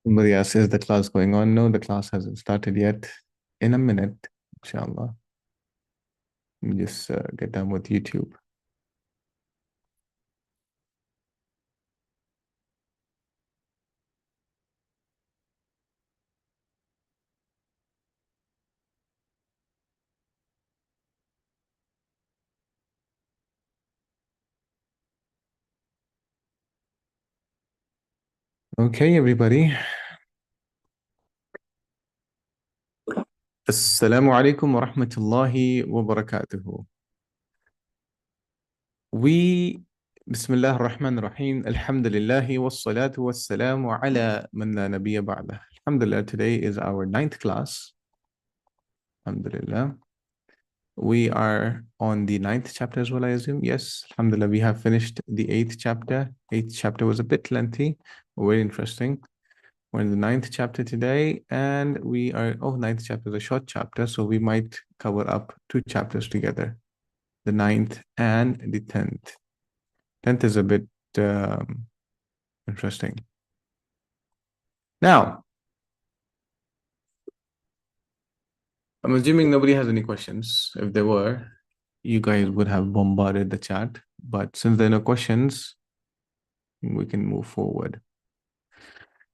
Somebody asks, is the class going on? No, the class hasn't started yet. In a minute, inshallah. Let me just get done with YouTube. Okay, everybody. Assalamu alaikum wa rahmatullahi wa barakatuhu. We, Bismillah ar-Rahman ar-Rahim, Alhamdulillahi wa salatu wa salamu ala man la nabiyya ba'dah. Alhamdulillah, today is our 9th class. Alhamdulillah. We are on the 9th chapter as well, I assume. Yes, Alhamdulillah, we have finished the 8th chapter. 8th chapter was a bit lengthy, very interesting. We're in the 9th chapter today, and we are, 9th chapter is a short chapter, so we might cover up 2 chapters together, the 9th and the 10th. 10th is a bit interesting. Now, I'm assuming nobody has any questions. If there were, you guys would have bombarded the chat. But since there are no questions, we can move forward.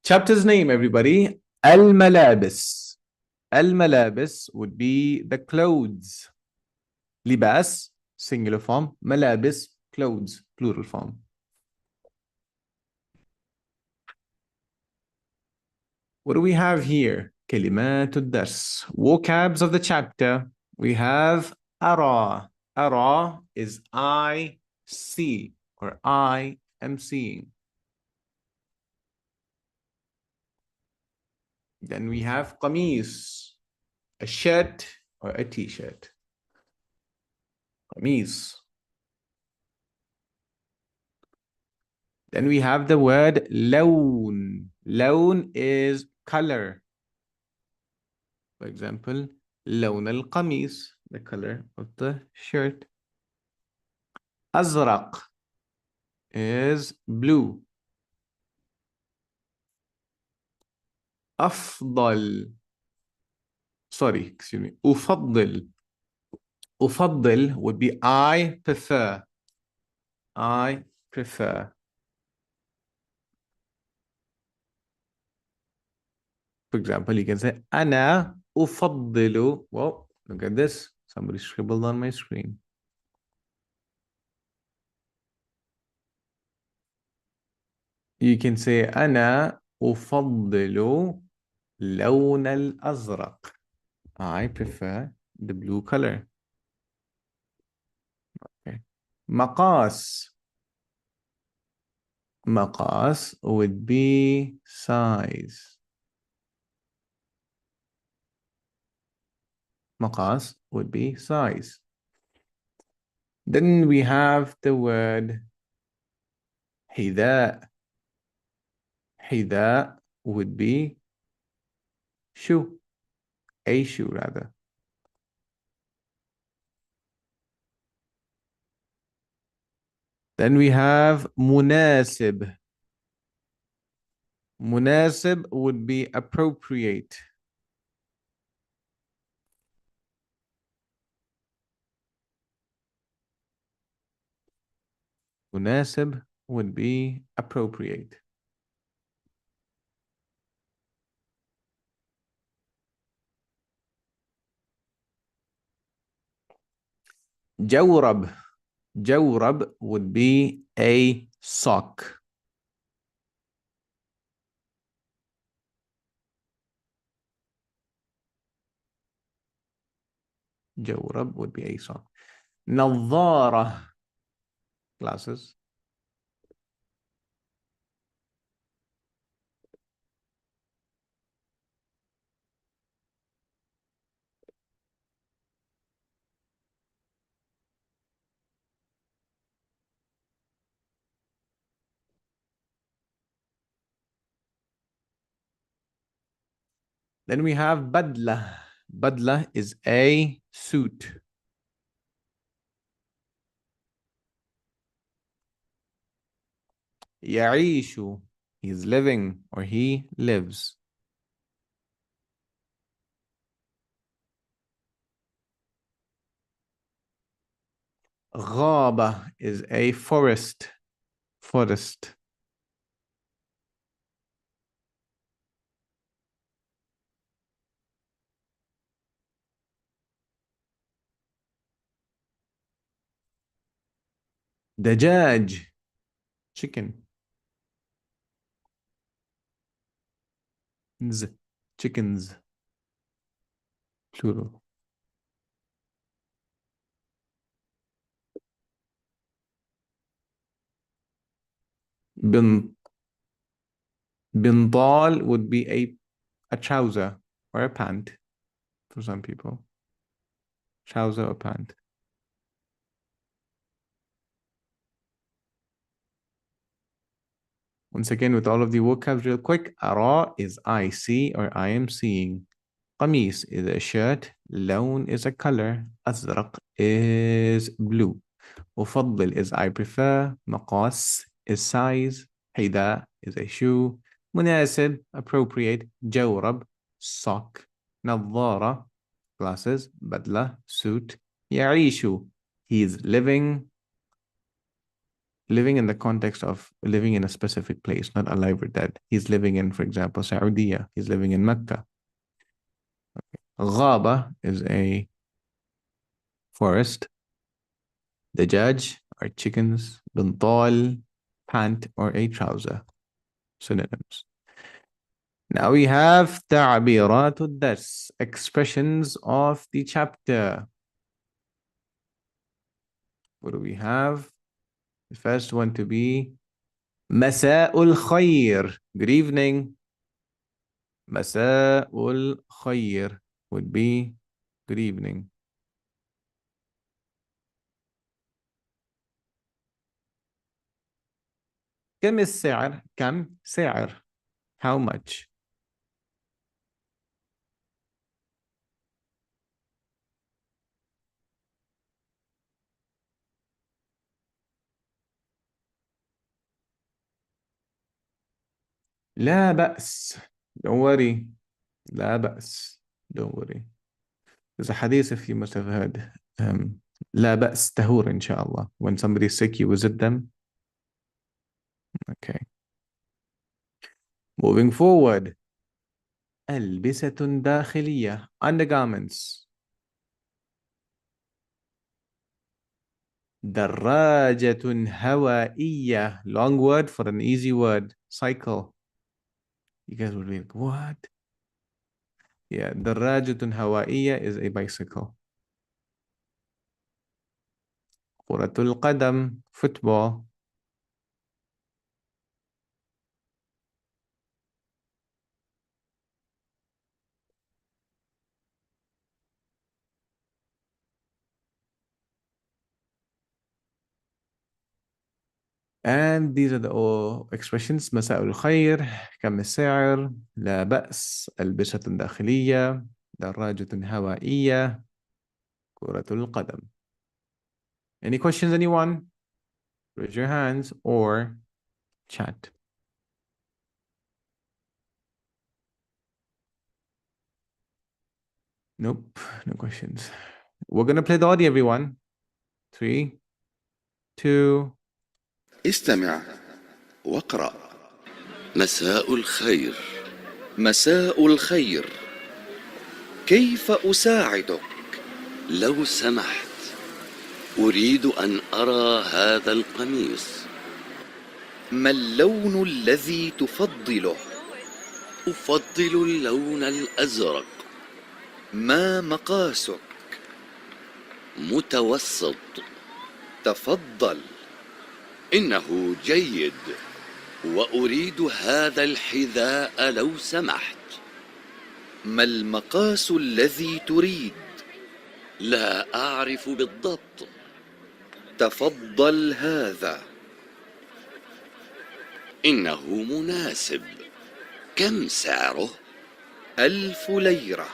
Chapter's name, everybody, Al-Malabis. Al-Malabis would be the clothes. Libas, singular form. Malabis, clothes, plural form. What do we have here? Kalimatud dars. Vocabs of the chapter. We have ara. Ara is I see or I am seeing. Then we have qamis, a shirt or a t-shirt. Qamis. Then we have the word lawn. Lawn is color. For example, lawn al-qamis, the color of the shirt. Azraq is blue. أفضل excuse me أفضل would be I prefer. I prefer. For example, you can say أنا أفضل. Well, look at this. Somebody scribbled on my screen. You can say أنا أفضل لون الأزرق. I prefer the blue color. Okay. مقاس. مقاس would be size. Maqas would be size. Then we have the word hida. Hida would be shoe, a shoe rather. Then we have munasib. Munasib would be appropriate. Munasib would be appropriate. Jawrab. Jawrab would be a sock. Jawrab would be a sock. Nadhara, glasses. Then we have badla. Badla is a suit. يعيش. He's living or he lives. غابة is a forest. Forest. دجاج. Chicken. Chickens. Plural. Bindal would be a trouser or a pant for some people. Trouser or pant. Once again, with all of the vocabs real quick. أرى is I see or I am seeing. قميص is a shirt. لون is a color. أزرق is blue. أفضل is I prefer. مقاس is size. حذاء is a shoe. مناسب appropriate. جورب sock. نظارة glasses. بدلة suit. يعيش he's living in the context of living in a specific place, not alive or dead. He's living in, for example, Saudi. He's living in Mecca. Okay. غابة is a forest. دجاج are chickens. بنطال, pant or a trouser. Synonyms. Now we have تعبيرات الدرس, expressions of the chapter. What do we have? The first one to be مساء الخير. Good evening. مساء الخير would be good evening. كم السعر؟ كم سعر? How much? لا بأس. Don't worry. لا بأس. Don't worry. There's a hadith, if you must have heard. لا بأس تهور إن شاء الله. When somebody's sick, you visit them. Okay. Moving forward. ألبسة داخلية. Undergarments. دراجة هوائية. Long word for an easy word. Cycle. You guys would be like, what? Yeah, دراجة هوائية is a bicycle. كرة القدم. Football. And these are the all expressions. مساء الخير. كم السعر. لا بأس. ألبسة داخلية. دراجة هوائية. كرة القدم. Any questions, anyone? Raise your hands or chat. Nope, no questions. We're going to play the audio, everyone. 3, 2. استمع واقرأ. مساء الخير. مساء الخير. كيف أساعدك؟ لو سمحت، أريد أن أرى هذا القميص. ما اللون الذي تفضله؟ أفضل اللون الأزرق. ما مقاسك؟ متوسط. تفضل. إنه جيد، وأريد هذا الحذاء لو سمحت. ما المقاس الذي تريد؟ لا أعرف بالضبط. تفضل هذا. إنه مناسب. كم سعره؟ 1000 ليرة.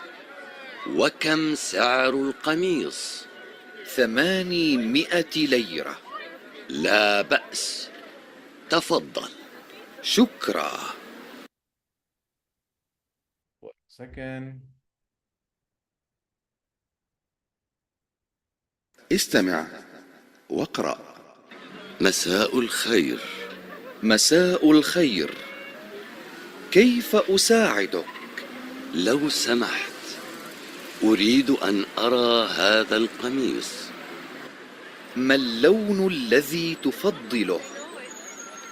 وكم سعر القميص؟ 800 ليرة. لا بأس. تفضل. شكرا. 1 second. استمع واقرأ. مساء الخير. مساء الخير. كيف أساعدك؟ لو سمحت، أريد أن أرى هذا القميص. ما اللون الذي تفضله؟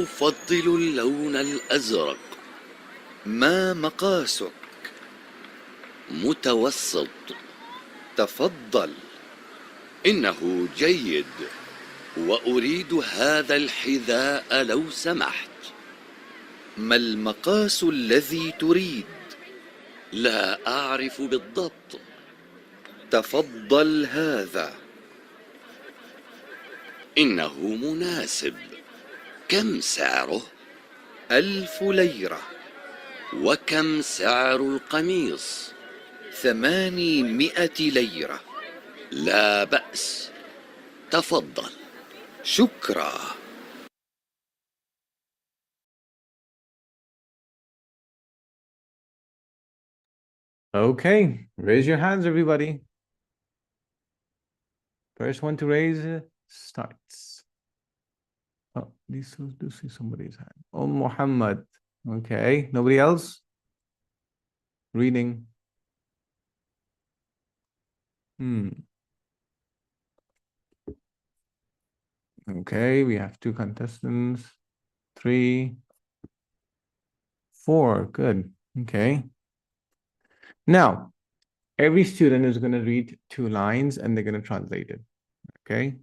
أفضل اللون الأزرق. ما مقاسك؟ متوسط. تفضل. إنه جيد، وأريد هذا الحذاء لو سمحت. ما المقاس الذي تريد؟ لا أعرف بالضبط. تفضل هذا. إنه مناسب. كم سعره؟ 1000 ليرة. وكم سعر القميص؟ 800 ليرة. لا بأس. تفضل. شكرا. Okay, raise your hands, everybody. First one to raise starts. Oh, these two do see somebody's hand. Oh, Muhammad. Okay, nobody else? Reading. Okay, we have 2 contestants. 3, 4. Good. Okay. Now, every student is going to read 2 lines and they're going to translate it. Okay.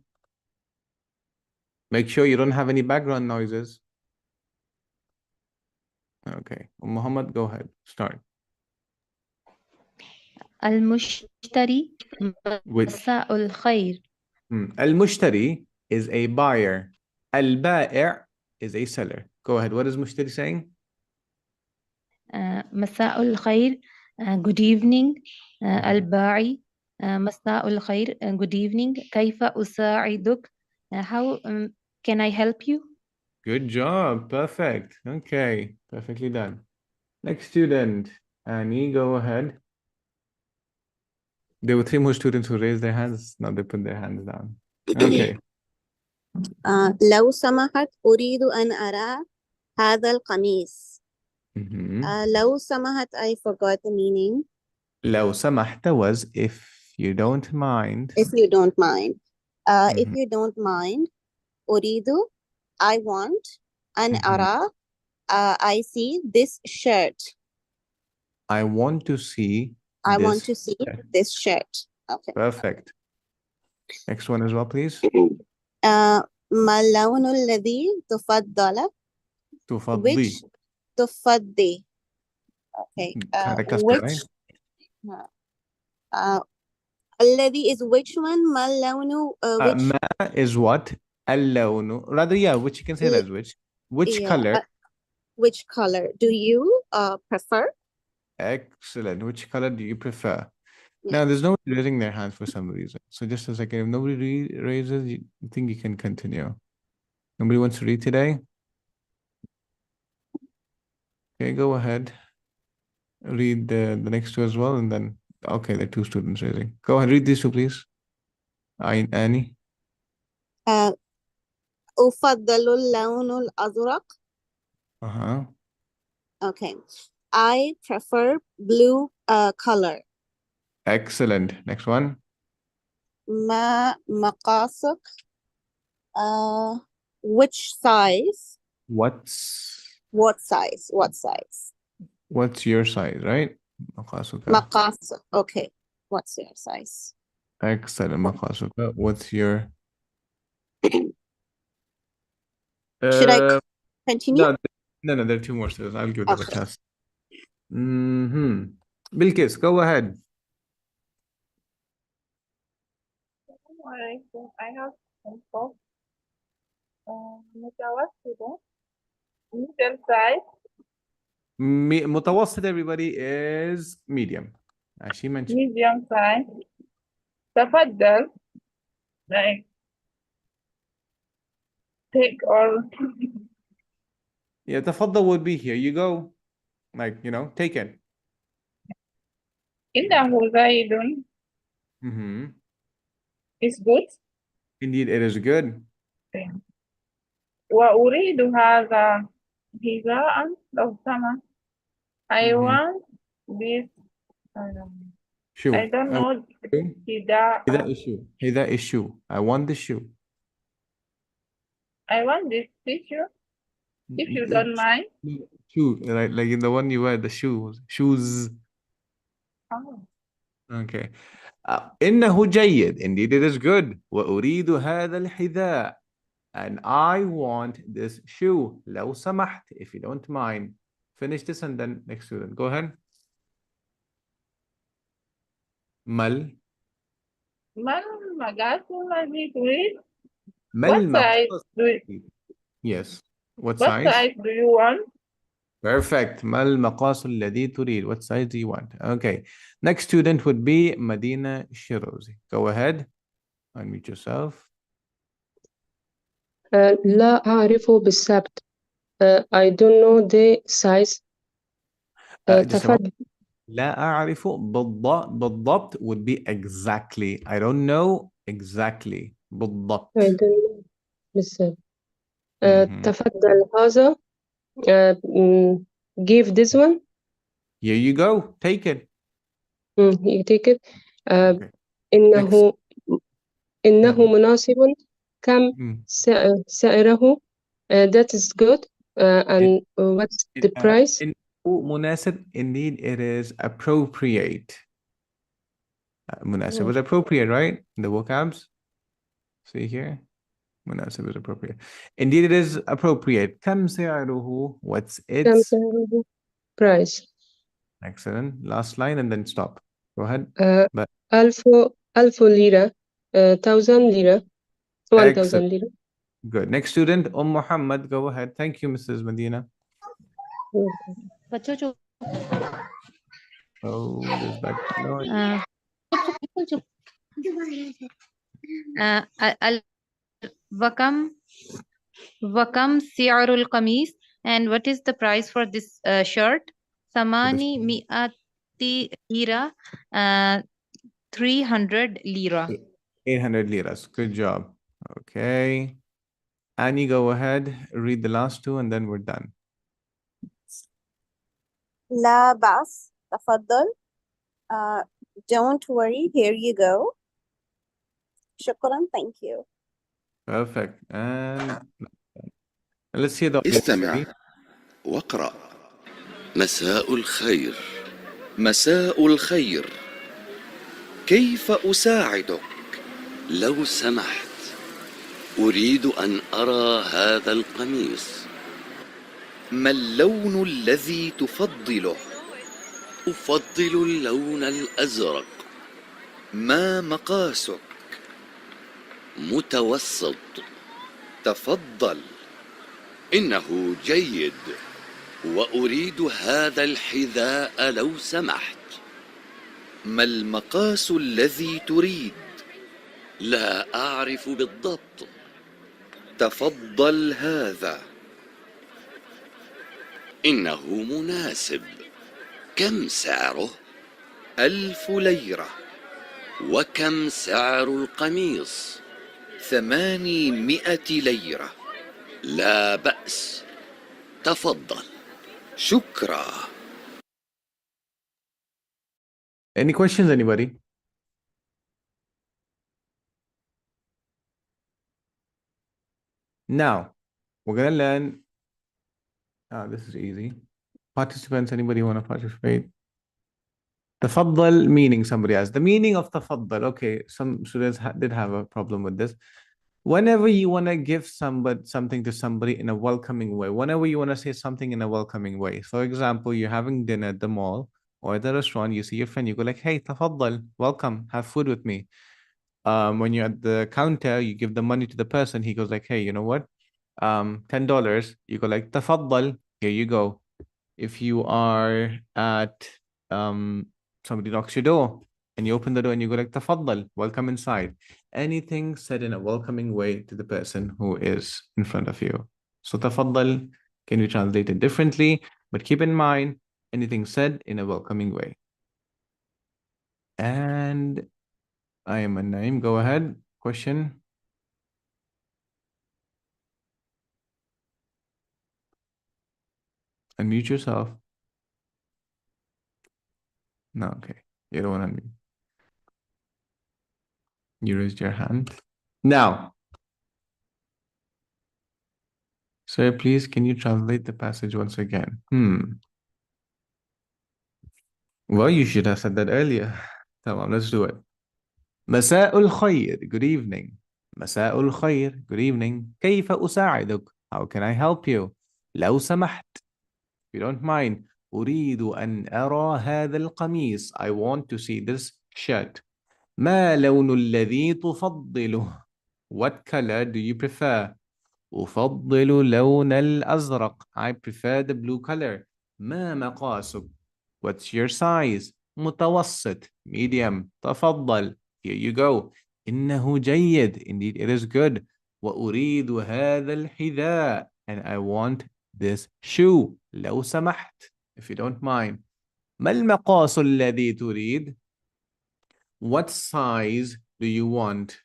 Make sure you don't have any background noises. Okay. Muhammad, go ahead. Start. المشتري With مساء الخير. Al-Mushtari is a buyer. Al-Ba'i' is a seller. Go ahead. What is Mushtari saying? مساء الخير. Good evening. الباعي مساء الخير. Good evening. كيف أساعدك? How can I help you? Good job. Perfect. Okay. Perfectly done. Next student. Annie, go ahead. There were 3 more students who raised their hands. Now they put their hands down. Okay. لو سمحت أريد أن أرى هذا القميص. لو سمحت, I forgot the meaning. لو سمحت was if you don't mind. If you don't mind. If you don't mind, أريد, I want, أن أرى, I see this shirt. I want to see I this want to see shirt. this shirt. Okay. Perfect. Next one as well, please. ما اللون الذي تفضله? تفضي. Which تفضي. Okay. Which الذي is which one? ما اللون which ما is what? اللون. Rather, yeah, which you can say that as which. Which color? Which color do you prefer? Excellent. Which color do you prefer? Yeah. Now, there's nobody raising their hands for some reason. So just a second. If nobody raises, you think you can continue. Nobody wants to read today? Okay, go ahead. Read the next 2 as well, and then, okay, there are 2 students raising. Go ahead, read these 2, please. Annie. أفضل اللون الأزرق. Okay. I prefer blue color. Excellent. Next one. ما مقاسك? Which size? What size? What's your size, right? مقاسك. مقاسك. Okay. What's your size? Excellent. مقاسك. What's your Should I continue? No, there are 2 more students. I'll give them a test. Bilkis, go ahead. I have some متوسطة. Medium size. متوسط, everybody, is medium. As she mentioned. Medium size. تفضل. Like take or Yeah, تفضل would be here you go. Like, you know, take it. إنه زيد Mm-hmm. is good. Indeed, it is good. وأريد هذا حذاء لو سمحت. I Mm-hmm. want this. I Shoe. don't I want know shoe. حذاء. Hey, that is shoe. Hey, that is shoe. I want the shoe. I want this tissue if you don't mind. Shoe, like in the one you wear, the shoes. Shoes. Oh. Okay. إنه جيد. Indeed, it is good. وأريد هذا الحذاء. And I want this shoe. لو سمحت, if you don't mind. Finish this and then next student. Go ahead. مل ما المقاس الذي تريد؟ ما What size المقص. do you, Yes. What what size? size do you want? Perfect. ما المقاس الذي تريد? What size do you want? Okay. Next student would be Madina Shirozi. Go ahead. Unmute yourself. لا أعرف بالضبط. I don't know the size. Just a moment. تفضل. لا أعرف بالضبط would be exactly. I don't know exactly. بالضبط. I don't know بالضبط. Mhm. تفضل هذا. Give this one. Here you go. Take it. You take it. Okay. إنه مناسب. كم Mm. سعره? That is good. And what's the price? إنه مناسب. Indeed, it is appropriate. مناسب is appropriate, right? In the vocabs. See here. مناسب is appropriate. Indeed, it is appropriate. كم سعره? What's كم its? سعره? Price. Excellent. Last line and then stop. Go ahead. But ألف ليرة. 1000 ليرة. 1000 excellent. ليرة. Good. Next student, Muhammad. Go ahead. Thank you, Mrs. Medina. बच्चों चुप Oh, there's background noise. चुप वकम سعر القميص, and what is the price for this shirt? 800 ليرة. 300 ليرة. 800 liras. Good job. Okay. Annie, go ahead. Read the last two and then we're done. لا بأس تفضل. Don't worry, here you go. شكرا, thank you. Perfect. And let's hear the استمع واقرأ. مساء الخير. مساء الخير. كيف أساعدك؟ لو سمحت، أريد أن أرى هذا القميص. ما اللون الذي تفضله؟ أفضل اللون الأزرق. ما مقاسك؟ متوسط. تفضل. إنه جيد. وأريد هذا الحذاء لو سمحت. ما المقاس الذي تريد؟ لا أعرف بالضبط. تفضل هذا. إنه مناسب. كم سعره؟ 1000 ليرة. وكم سعر القميص؟ 800 ليرة. لا بأس. تفضل. شكرا. Any questions, anybody? Now, we're going to learn. This is easy. Participants, anybody want to participate? Tafaddal meaning, somebody asked. The meaning of tafaddal. Okay, some students did have a problem with this. Whenever you want to give something to somebody in a welcoming way, whenever you want to say something in a welcoming way. For example, you're having dinner at the mall or at the restaurant, you see your friend, you go like, hey, tafaddal, welcome, have food with me. When you're at the counter, you give the money to the person, he goes like, hey, you know what? $10. You go like, tafaddal, here you go. If you are at somebody knocks your door and you open the door and you go like, tafaddal, welcome inside. Anything said in a welcoming way to the person who is in front of you. So tafaddal Can you translate it differently? But keep in mind, anything said in a welcoming way. And I am Naeem. Go ahead. Question. Unmute yourself. No, okay. You don't want to unmute. You raised your hand. Now, sir, please, can you translate the passage once again? Well, you should have said that earlier. Come on, let's do it. مساء الخير. Good evening. مساء الخير. Good evening. كيف أساعدك? How can I help you? لو سمحت. If you don't mind. أريد أن أرى هذا القميص. I want to see this shirt. ما لون الذي تفضله? What color do you prefer? أفضل لون الأزرق. I prefer the blue color. ما مقاسك? What's your size? متوسط. Medium. تفضل. Here you go. إنه جيد. Indeed, it is good. وأريد هذا الحذاء. And I want this shoe. لو سمحت. If you don't mind. ما المقاس الذي تريد? What size do you want?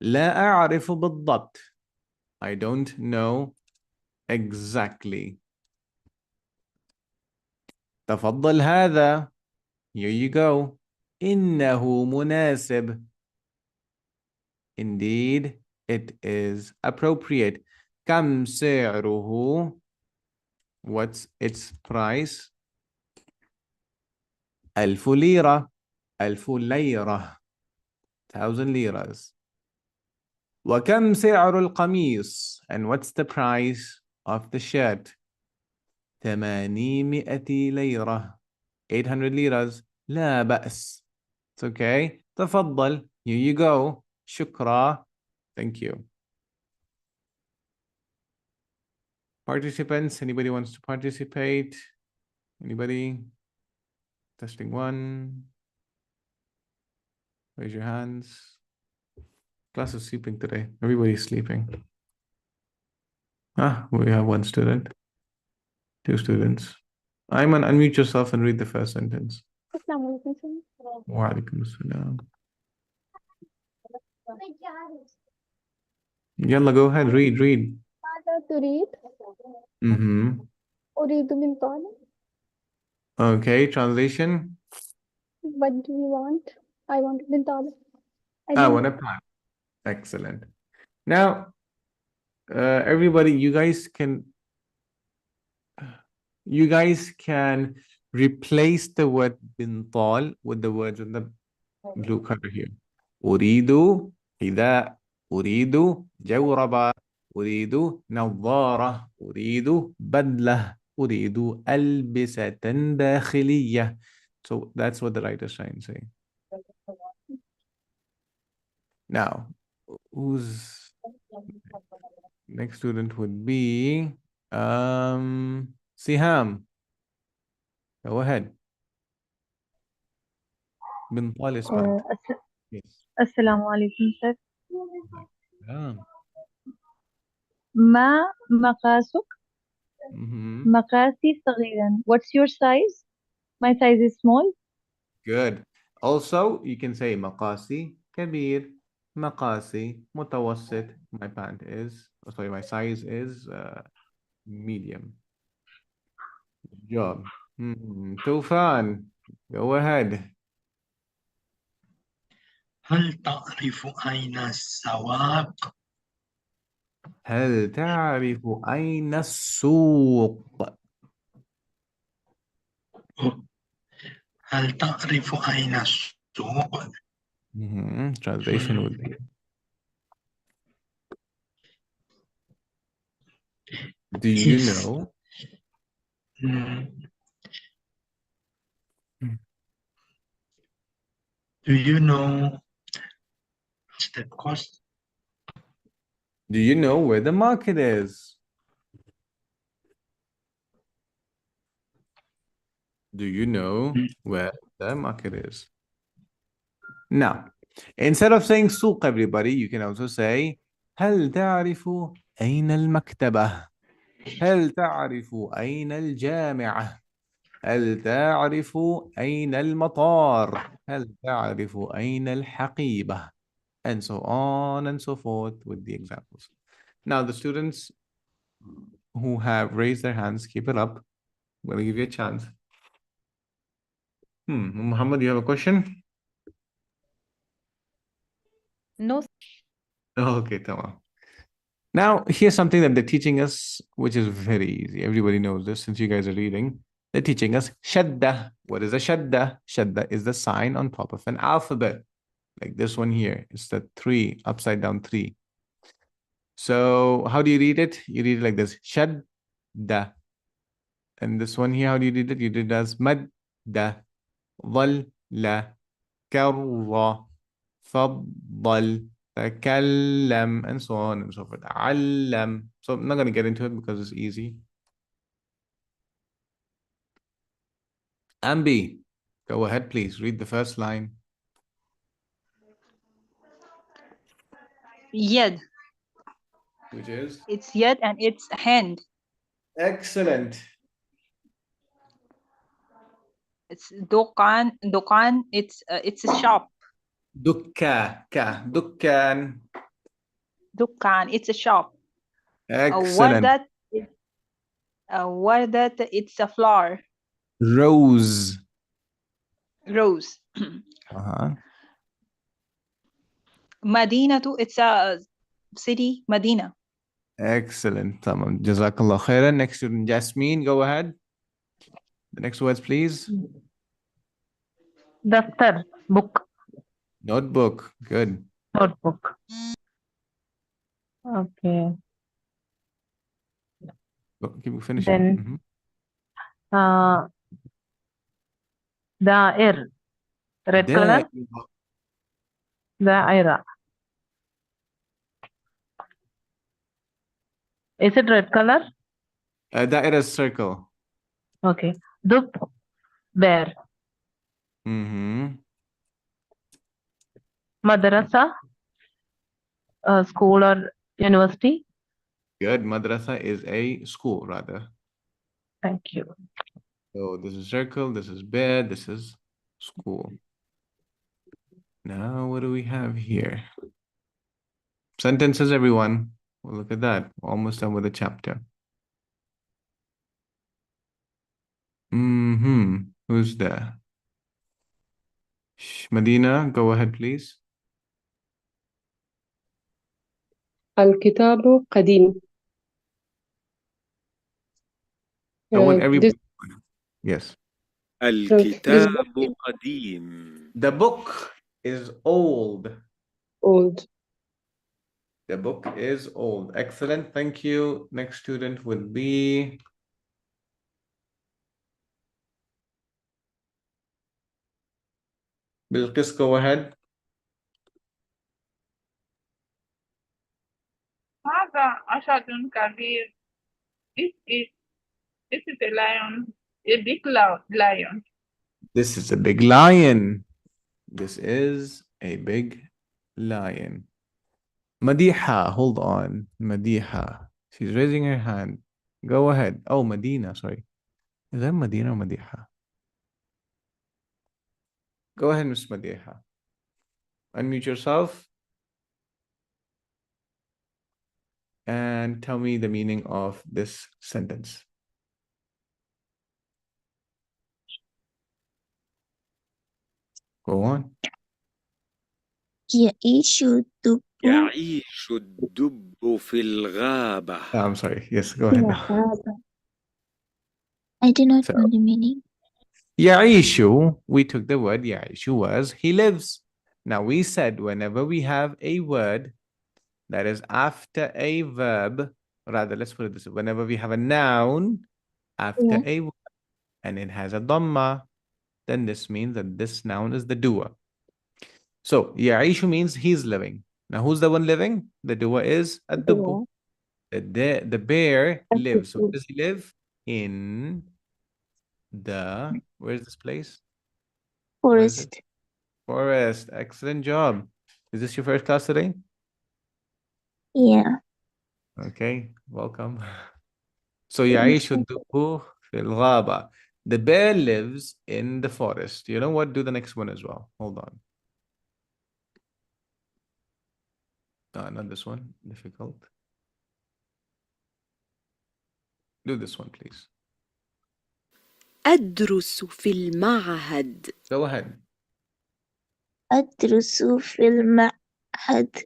لا أعرف بالضبط. I don't know exactly. تفضل هذا. Here you go. إنه مناسب. Indeed, it is appropriate. كم سعره? What's its price? 1000 ليرة. 1000 ليرة. 1000 liras. وكم سعر القميص? And what's the price of the shirt? 800 ليرة. 800 liras. لا بأس. It's okay. تفضل. Here you go. شكرا. Thank you. Participants, anybody wants to participate? Anybody? Testing one. Raise your hands. Class is sleeping today. Everybody's sleeping. We have one student. 2 students. Ayman, unmute yourself and read the first sentence. Wa alaikum assalam. Yalla, go ahead, read. ماذا تريد؟ أريد بنطال. Okay, translation. What do you want? I want بنطال. Want a plan. Excellent. Now, everybody, you guys can replace the word bintal with the words in the blue color here. أريد حذاء. أريد جوربة. أريد نظارة. أريد بدلة. أريد ألبسة داخلية. So that's what the writer is trying to say. Now, who's next student would be Siham. Go ahead. بنطال is spelled. Yes. السلام عليكم سر. Yeah. ما مقاسك؟ مقاسي صغيرا. What's your size? My size is small. Good. Also, you can say مقاسي كبير. مقاسي متوسط. My pant is, my size is medium. Good job. Tufan, go ahead. هل تعرف أين السواق؟ هل تعرف أين السوق؟ هل تعرف أين السوق؟ Translation would be, do you know? Do you know the cost? Do you know where the market is? Do you know where the market is? Now, instead of saying سوق, everybody, you can also say هل تعرف أين المكتبة? هل تعرف أين الجامعة؟ هل تعرف أين المطار؟ هل تعرف أين الحقيبة? And so on and so forth with the examples. Now the students who have raised their hands, keep it up. I'm going to give you a chance. Muhammad, you have a question? No. Okay, tamam. Now, here's something that they're teaching us, which is very easy. Everybody knows this since you guys are reading. They're teaching us shadda. What is a shadda? Shadda is the sign on top of an alphabet. Like this one here. It's the 3, upside down 3. So how do you read it? You read it like this. Shadda. And this one here, how do you read it? You read it as madda. ظل. كر. فضل. تكلم, and so on and so forth. علم. So I'm not going to get into it because it's easy. Ambi, go ahead, please. Read the first line. Yad. Which is? It's yad and it's hand. Excellent. It's dukan. Dukan. It's a shop. Dukka. Dukkan. Dukan. It's a shop. Excellent. Wardat. It's a flower. Rose. Rose. Madinatu. It's a city. Medina. Excellent. Tamam. Jazakallah khairan. Next student, Jasmine, go ahead. The next words, please. Daftar, book. Notebook. Good. Notebook. Okay. Keep finishing. Then, Dair, red color. Daira. Is it red color? Daira is circle. Okay. Dub, bear. Madrasa, school or university. Good. Madrasa is a school, rather. Thank you. So this is circle, this is bed, this is school. Now, what do we have here? Sentences, everyone. Well, look at that. Almost done with the chapter. Who's there? Medina, go ahead, please. الكتاب قديم. I want everybody. Yes. الكتاب قديم. The book is old. Old. The book is old. Excellent. Thank you. Next student would be Bilqis, go ahead. هذا أسد كبير. This is a lion, a big lion. This is a big lion. This is a big lion. Madiha, hold on. Madiha. She's raising her hand. Go ahead. Oh, Medina, sorry. Is that Medina or Madiha? Go ahead, Miss Madiha. Unmute yourself. And tell me the meaning of this sentence. Go on. يعيش الدب في الغابة. I'm sorry. Yes, go ahead now. I do not know the meaning. Ya'ishu, we took the word Ya'ishu was he lives. Now we said whenever we have a word that is after a verb, rather let's put it this way, whenever we have a noun after a word and it has a dhamma, then this means that this noun is the doer. So Ya'ishu means he's living. Now who's the one living? The doer is ad-dubbu. The bear lives. So where does he live? In the, where's this place? Forest. Forest. Excellent job. Is this your first class today? Yeah. Okay, welcome. So يعيش الدب في الغابة. The bear lives in the forest. You know what? Do the next one as well. Hold on. Not this one. Difficult. Do this one, please. أدرس في المعهد. Go ahead. أدرس في المعهد.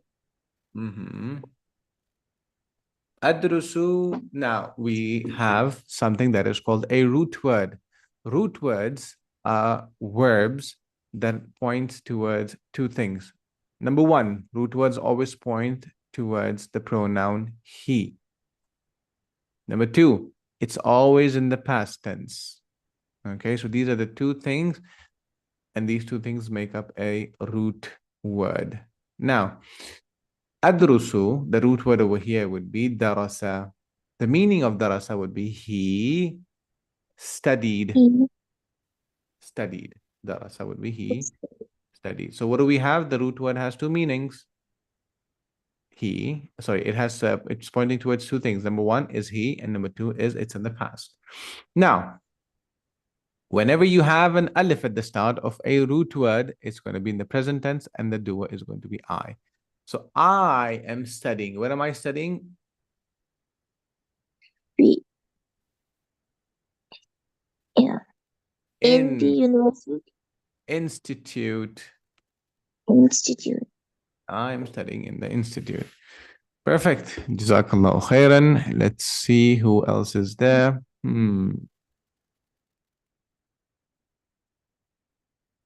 أدرس. Now we have something that is called a root word. Root words are verbs that point towards two things. Number one, root words always point towards the pronoun he. Number two, it's always in the past tense. Okay, so these are the two things, and these two things make up a root word. Now, adrusu, the root word over here would be darasa. The meaning of darasa would be he studied. Studied. Darasa would be he studied. So what do we have? The root word has two meanings. It's pointing towards two things. Number one is he, and number two is it's in the past. Now, whenever you have an alif at the start of a root word, it's going to be in the present tense, and the doer is going to be I. So I am studying. What am I studying? Yeah. In the university. Institute. Institute. I'm studying in the institute. Perfect. Jazakallahu khairan. Let's see who else is there.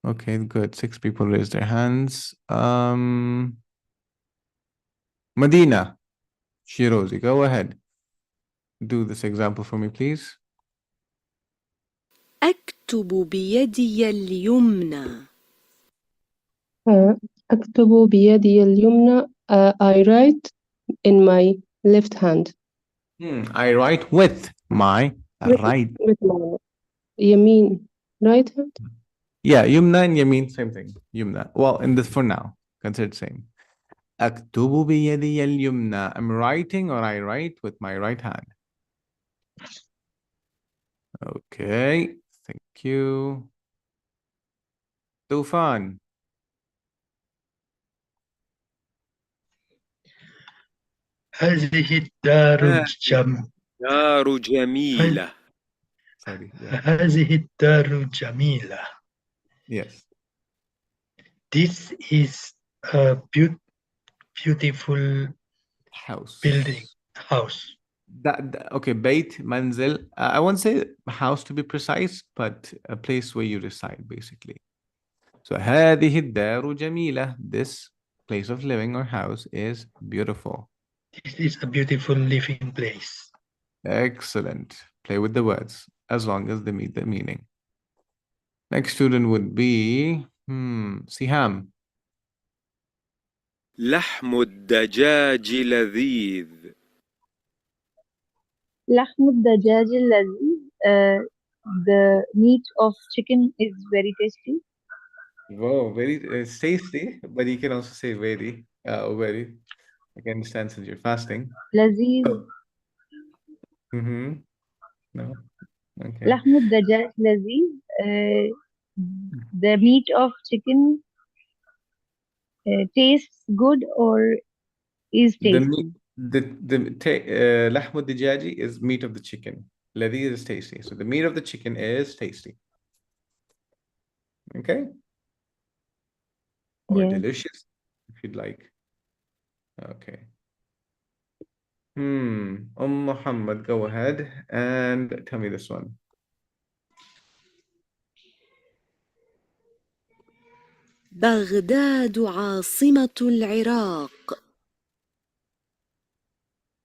Okay, good. 6 people raised their hands. Medina. Shirozi, go ahead. Do this example for me, please. أكتب بيدي اليمنى. أكتب بيدي اليمنى. I write in my left hand. I write with my right. With my يمين. Right hand? Yeah, yumna and yamin, same thing. Yumna. Well, in this for now, consider same. أكتب بيدي اليمنى. I'm writing, or I write with my right hand. Okay, thank you. Tufan. هذه الدار دار جميلة. Sorry. هذه الدار جميلة. Yes. This is a beautiful house. Building. House. Okay, Beit, Manzil. I won't say house to be precise, but a place where you reside, basically. So هذه الدار جميلة. This place of living or house is beautiful. This is a beautiful living place. Excellent. Play with the words as long as they meet the meaning. Next student would be Siham. لحم الدجاج لذيذ. لحم الدجاج لذيذ. The meat of chicken is very tasty. Wow, very tasty, but you can also say very. I can understand since you're fasting. لذيذ. No. Okay. لحم الدجاج لذيذ. The meat of chicken tastes good or is tasty. لحم الدجاج is meat of the chicken. لذيذ is tasty. So the meat of the chicken is tasty. Okay. Or delicious, if you'd like. Okay. Muhammad, go ahead and tell me this one. بغداد عاصمة العراق.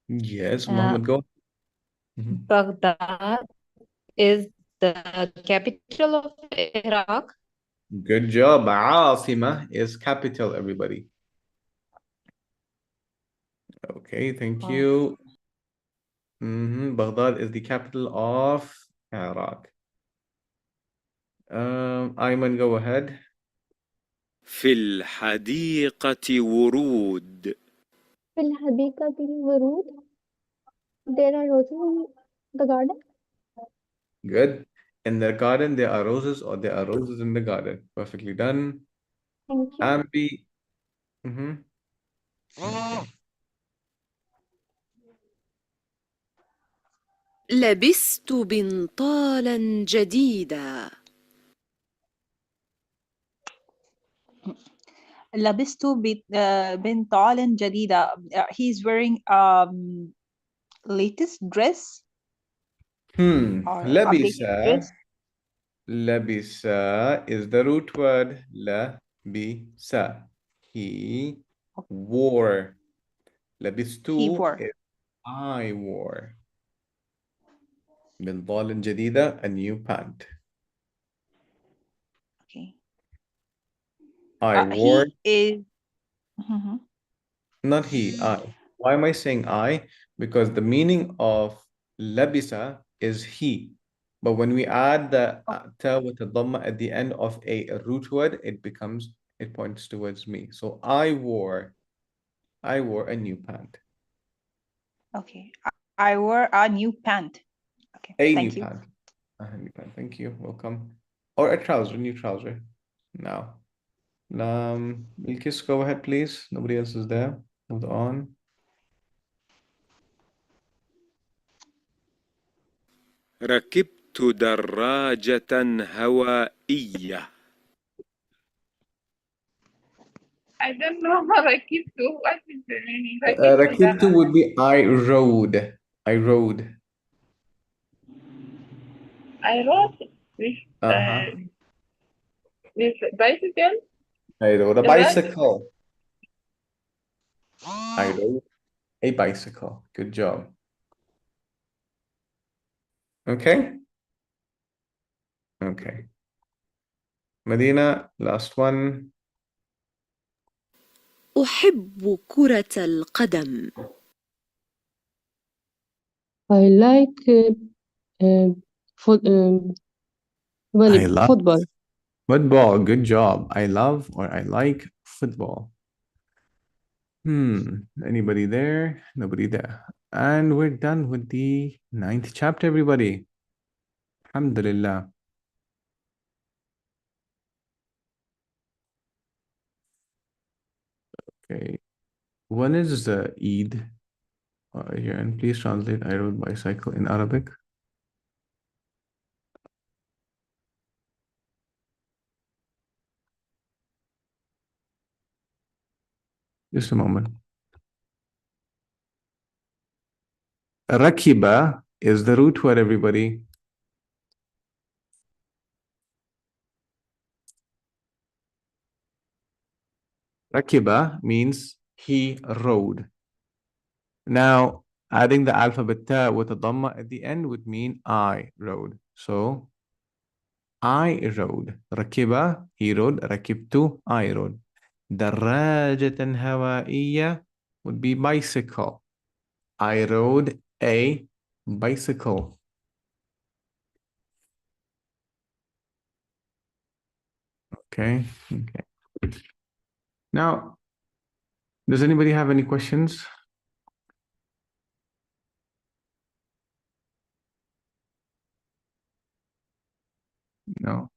Yes, Muhammad, go. Baghdad is the capital of Iraq. Good job. عاصمة is capital, everybody. Okay, thank you. Baghdad is the capital of Iraq. Ayman, go ahead. في الحديقة ورود. في الحديقة الورود. There are roses The garden. Good. In the garden, there are roses, or there are roses in the garden. Perfectly done. Thank you. Ambi. Mhm. Okay. لبست بنطالا جديدا. لبست بنطال جديدة. He's wearing latest dress or updated dress. Labisa is the root word. Labisa. He wore. Labistu He wore. is I wore. بنطال جديدة, a new pant. Okay. I wore. He is. Mhm. Not he, I. Why am I saying I? Because the meaning of labisa is he. But when we add the ta with the dhamma at the end of a root word, it points towards me. So I wore a new pant. Okay. I wore a new pant. Okay. A Thank new you. pant. A new pant. Thank you. Welcome. Or a trouser, new trouser. Now. Milkis, go ahead, please. Nobody else is there. Hold on. ركبت دراجة هوائية. I don't know how rakibtu. What is the meaning? Rakibtu would be I rode. I rode. I rode with bicycle. I rode a Is that? bicycle. I rode a bicycle. Good job. Okay. Okay. Medina, last one. أحب كرة القدم. I like I love football. football. Good job. I love or I like football. Anybody there? Nobody there. And we're done with the 9th chapter, everybody. Alhamdulillah. Okay. When is the Eid? Here, and please translate I rode bicycle in Arabic. Just a moment. Rakiba is the root word, everybody. Rakiba means he rode. Now, adding the alphabet ta with a dhamma at the end would mean I rode. So, I rode. Rakiba, he rode. Rakibtu, I rode. Darajatan hawaiya would be bicycle. I rode a bicycle. Okay. Now, does anybody have any questions? No.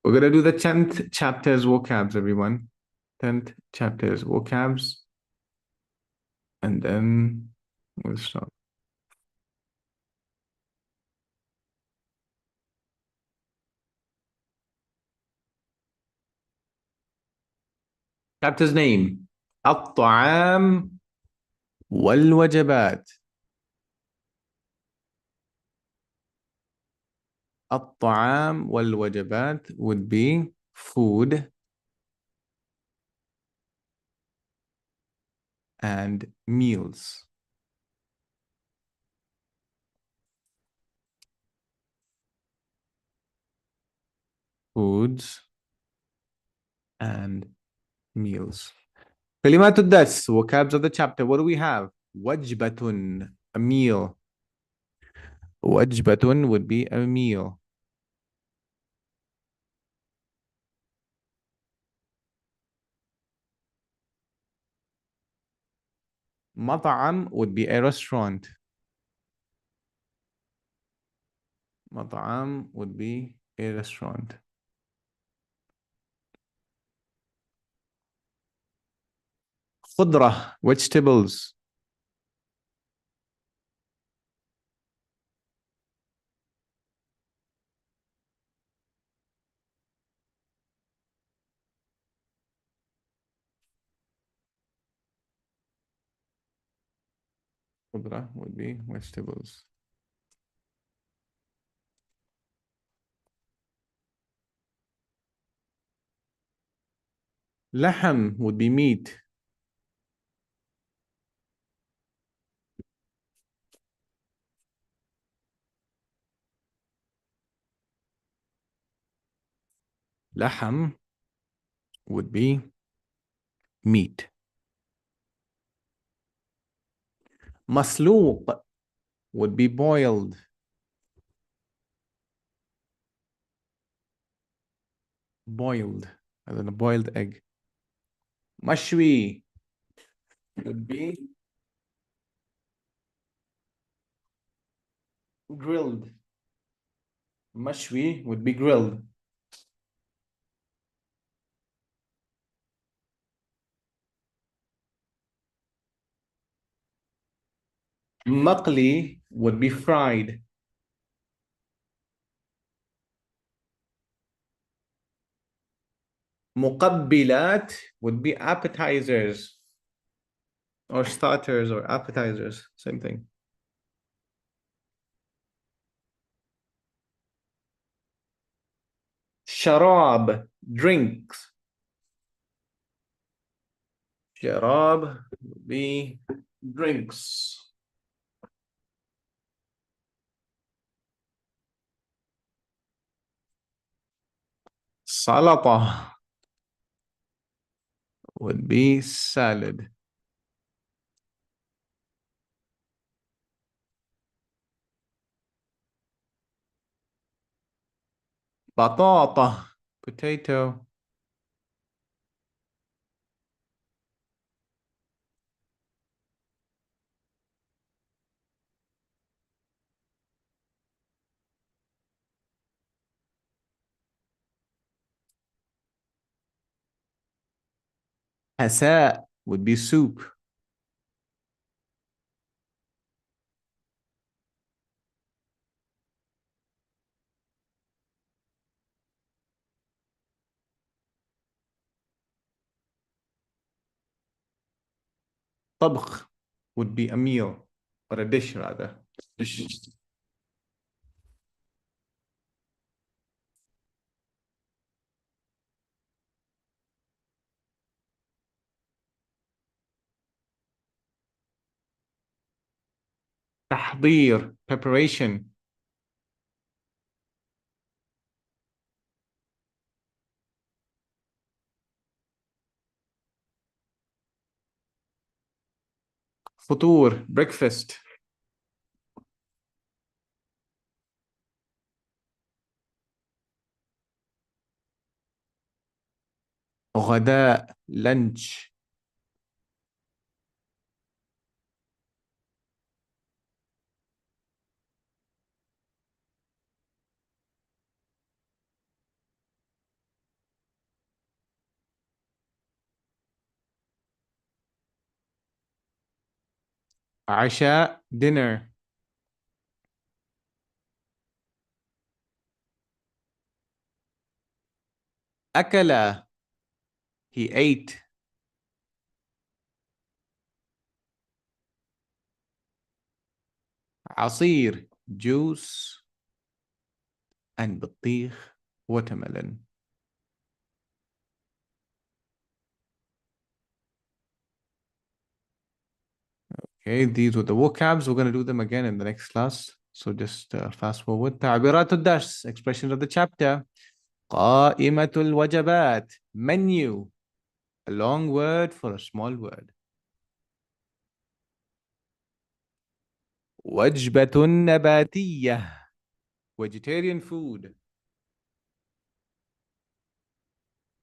We're going to do the 10th chapter's vocabs, everyone. 10th chapter's vocabs. And then we'll start. Chapter's name. الطعام والوجبات. الطعام والوجبات would be food and meals. Foods and meals. كلمات الدرس, vocabs of the chapter. What do we have? وجبة, a meal. وجبة would be a meal. مطعم would be a restaurant. مطعم would be a restaurant. خضرة, vegetables. خضرة would be vegetables. لحم would be meat. لحم would be meat. مسلوق would be boiled. Boiled, as in a boiled egg. مشوي would be grilled. مشوي would be grilled. مقلي would be fried. مقبلات would be appetizers or starters or appetizers, same thing. شراب, drinks. شراب would be drinks. سلطة would be salad. بطاطا, potato. حساء would be soup. طبخ would be a meal or a dish rather. Dish. تحضير, preparation. فطور, breakfast. غداء, lunch. عشاء, dinner. أكل, he ate. عصير, juice. and بطيخ, watermelon. Okay, these were the vocabs. We're going to do them again in the next class. So just fast forward. تعبيرات الدرس, expressions of the chapter. قائمة الوجبات, menu. A long word for a small word. وجبة نباتية, vegetarian food.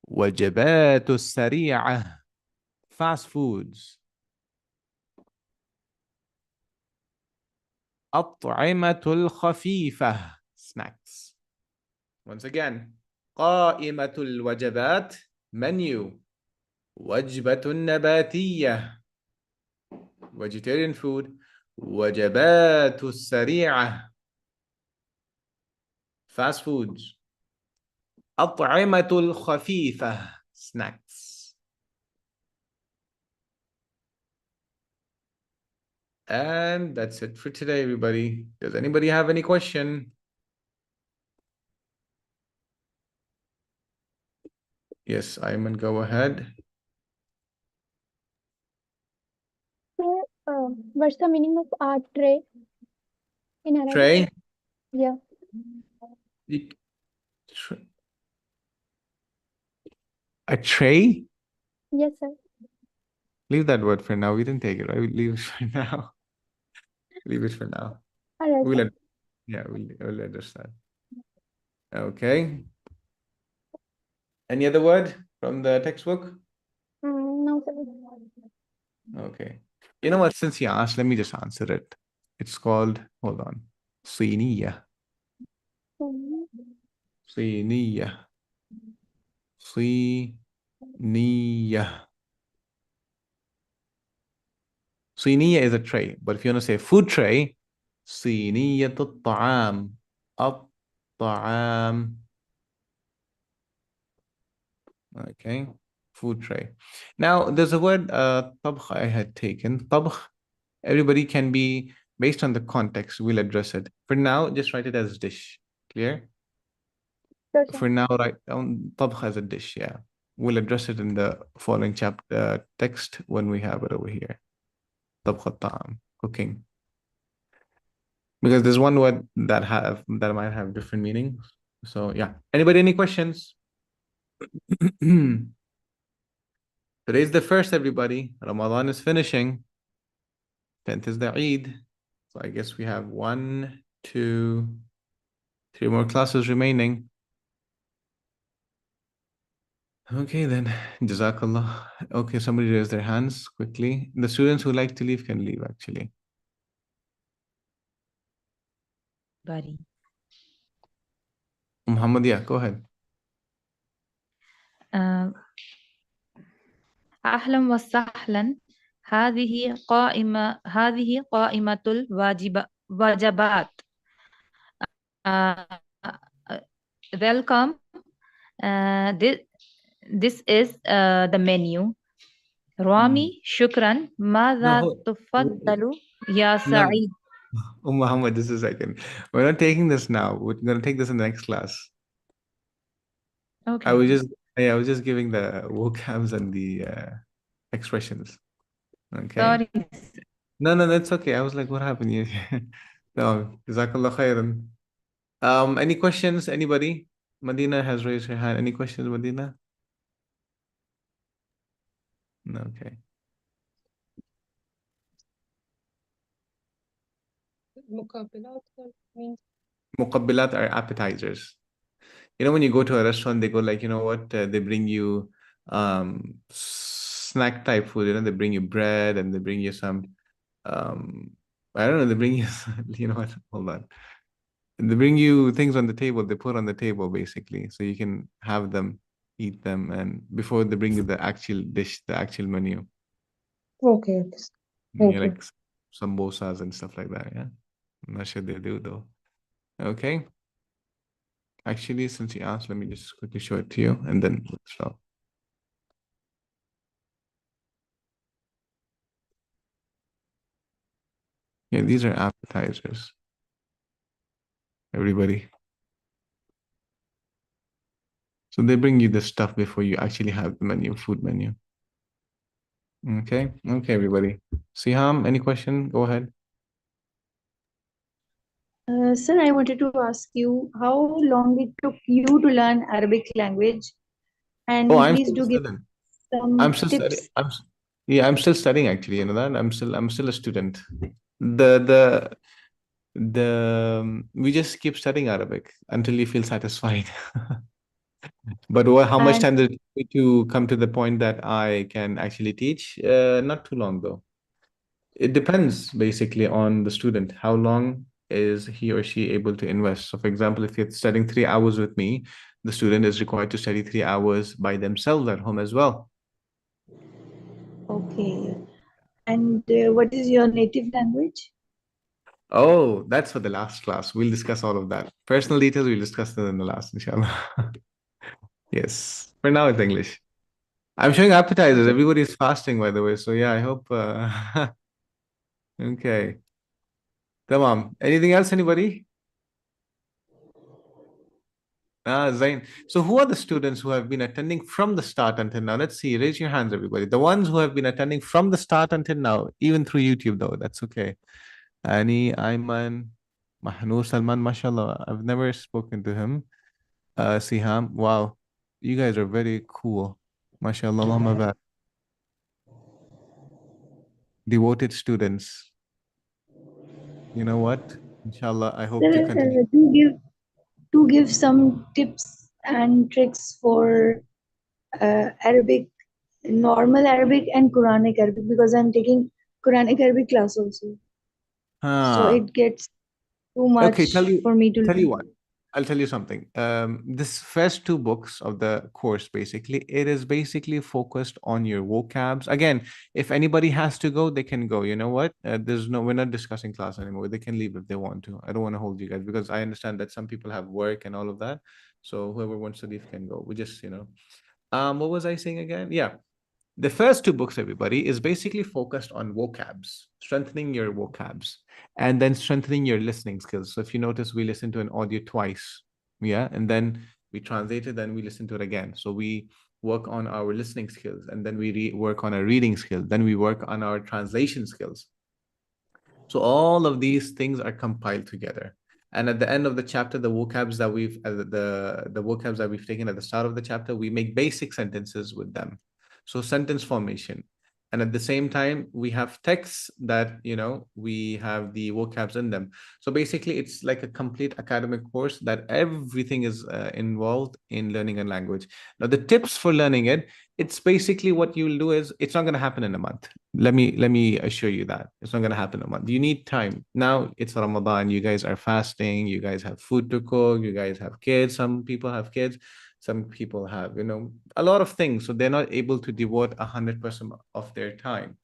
وجبات السريعة, fast foods. الأطعمة الخفيفة. Snacks. Once again. قائمة الوجبات. Menu. وجبة نباتية. Vegetarian food. وجبات السريعة. Fast foods. أطعمة الخفيفة. Snacks. And that's it for today, everybody. Does anybody have any question? Yes, Ayman, go ahead. So, what's the meaning of art tray in Arabic? Tray? Yeah. A tray? Yes, sir. Leave that word for now. We didn't take it, right? Leave it for now. Leave it for now. All right. We'll understand. Okay. Any other word from the textbook? No, sir. Okay. You know what? Since you asked, let me just answer it. It's called, hold on, Siniya. Siniya. Siniya. Siniya is a tray, but if you want to say food tray, Siniyat al-ta'am. At-ta'am. Okay, food tray. Now, there's a word, tabkh I had taken. Tabkh, everybody can be, based on the context, we'll address it. For now, just write it as dish. Clear? Sure, For now, write down tabkh as a dish, yeah. We'll address it in the following chapter text when we have it over here. Tabkh al-ta'am, cooking. Because there's one word that might have different meanings. So yeah. Anybody any questions? Today's the first, everybody. Ramadan is finishing. 10th is the Eid. So I guess we have 1, 2, 3 more classes remaining. Okay then. Jazakallah. Okay, somebody raise their hands quickly. The students who like to leave can leave actually. Bari. Muhammad, yeah, go ahead. أهلا وسهلا. هذه قائمة الوجبات. Welcome. This is the menu. رامي شكرا. ماذا تفضل يا سعيد؟ Oh, Muhammad, just a second. We're not taking this now. We're going to take this in the next class. Okay. I was just giving the vocabs and the expressions. Okay. Sorry. No, that's okay. I was like, what happened here? No, Jazakallah khairan. Any questions? Anybody? Madina has raised her hand. Any questions, Madina? No, okay. Muqabbilat are appetizers. You know, when you go to a restaurant, they go like, you know what, they bring you snack type food, you know, they bring you bread and they bring you some, I don't know, they bring you, you know what, hold on. They bring you things on the table, they put on the table basically, so you can have them, eat them, and before they bring you the actual dish, the actual menu. Okay. Thank you. Like samosas and stuff like that, yeah? I'm not sure they do though. Okay. Actually, since you asked, let me just quickly show it to you and then we'll stop. Yeah, these are appetizers. Everybody. So they bring you the stuff before you actually have the menu, food menu. Okay, everybody. Siham, any question? Go ahead. Sir, I wanted to ask you how long it took you to learn Arabic language, and please do give some I'm still tips. studying. I'm still studying actually. You know that I'm still a student. We just keep studying Arabic until you feel satisfied. But how much time does it take to come to the point that I can actually teach? Not too long though. It depends basically on the student. How long is he or she able to invest? So for example, if you're studying 3 hours with me, the student is required to study 3 hours by themselves at home as well. Okay. And what is your native language? Oh, that's for the last class. We'll discuss all of that. Personal details, we'll discuss them in the last, inshallah. Yes. For now, it's English. I'm showing appetizers. Everybody is fasting, by the way. So yeah, I hope. Okay. Tamam. Anything else, anybody? Zain. So who are the students who have been attending from the start until now? Let's see. Raise your hands, everybody. The ones who have been attending from the start until now, even through YouTube, though. That's okay. Ani, Ayman, Mahnoor, Salman, mashallah. I've never spoken to him. Siham. Wow. You guys are very cool. MashaAllah. Allahumma barak. Devoted students. You know what? Inshallah, I hope to Sir, continue. to give some tips and tricks for Arabic, normal Arabic and Quranic Arabic, because I'm taking Quranic Arabic class also. So Ah. it gets too much Okay, for me to tell you learn. what. I'll tell you something. This first 2 books of the course, basically, it is basically focused on your vocabs. Again, if anybody has to go, they can go. You know what? We're not discussing class anymore. They can leave if they want to. I don't want to hold you guys because I understand that some people have work and all of that. So whoever wants to leave can go. We just, what was I saying again? Yeah. The first 2 books, everybody, is basically focused on vocabs, strengthening your vocabs, and then strengthening your listening skills. So if you notice, we listen to an audio twice, yeah, and then we translate it, then we listen to it again. So we work on our listening skills, and then we work on our reading skills, then we work on our translation skills. So all of these things are compiled together. And at the end of the chapter, the vocabs that we've the vocabs that we've taken at the start of the chapter, we make basic sentences with them. So sentence formation. And at the same time, we have texts that, we have the vocabs in them. So basically, it's like a complete academic course that everything is involved in learning a language. Now, the tips for learning it, it's basically what you'll do is it's not going to happen in a month. Let me assure you that it's not going to happen in a month. You need time. Now it's Ramadan. You guys are fasting. You guys have food to cook. You guys have kids. Some people have kids. Some people have, a lot of things. So they're not able to devote 100% of their time.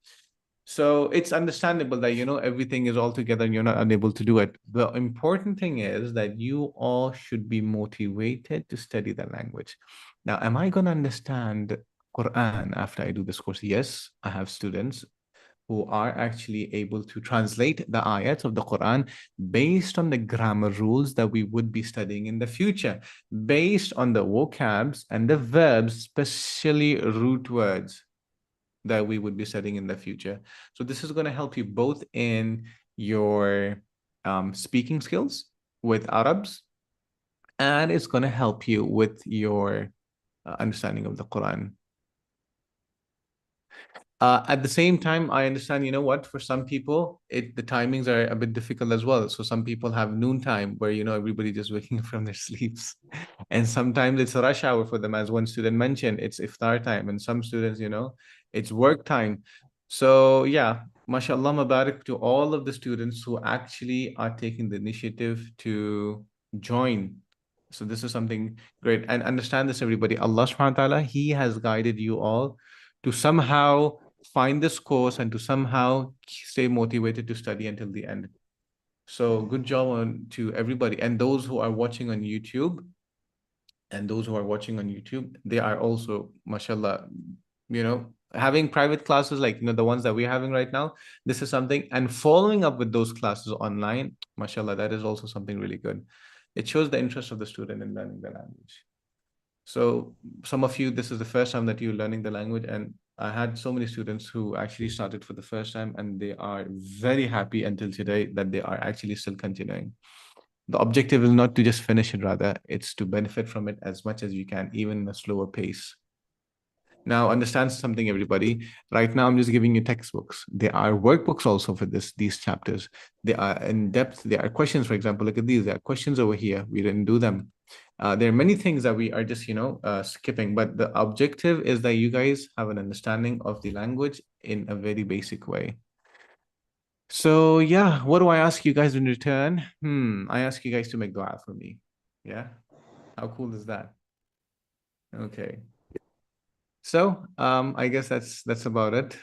So it's understandable that, everything is all together and you're not unable to do it. The important thing is that you all should be motivated to study the language. Now, am I going to understand Quran after I do this course? Yes, I have students who are actually able to translate the ayats of the Quran based on the grammar rules that we would be studying in the future, based on the vocabs and the verbs, especially root words that we would be studying in the future. So this is going to help you both in your speaking skills with Arabs, and it's going to help you with your understanding of the Quran. At the same time, I understand, for some people, the timings are a bit difficult as well. So some people have noon time where, everybody just waking up from their sleeps. And sometimes it's a rush hour for them. As one student mentioned, it's iftar time. And some students, it's work time. So yeah, mashallah, mabarak to all of the students who actually are taking the initiative to join. So this is something great. And understand this, everybody. Allah subhanahu wa ta'ala, He has guided you all to somehow find this course and to somehow stay motivated to study until the end. So good job to everybody. And those who are watching on YouTube, they are also, mashallah, having private classes like, the ones that we're having right now. This is something, and following up with those classes online, mashallah, that is also something really good. It shows the interest of the student in learning the language. So some of you, this is the first time that you're learning the language, and I had so many students who actually started for the first time, and they are very happy until today that they are actually still continuing. The objective is not to just finish it, rather, it's to benefit from it as much as you can, even in a slower pace. Now, understand something, everybody. Right now, I'm just giving you textbooks. There are workbooks also for these chapters. They are in depth. There are questions, for example. Look at these. There are questions over here. We didn't do them. There are many things that we are just, skipping. But the objective is that you guys have an understanding of the language in a very basic way. So yeah, what do I ask you guys in return? I ask you guys to make dua for me. Yeah, how cool is that? Okay. So I guess that's about it.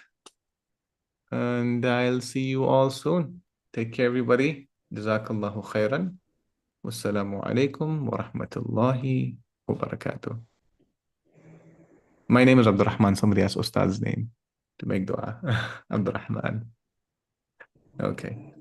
And I'll see you all soon. Take care, everybody. Jazakallahu khairan. Wassalamu alaikum wa rahmatullahi wa barakatuh. My name is Abdurrahman. Somebody asked Ustad's name to make dua. Abdurrahman. Okay.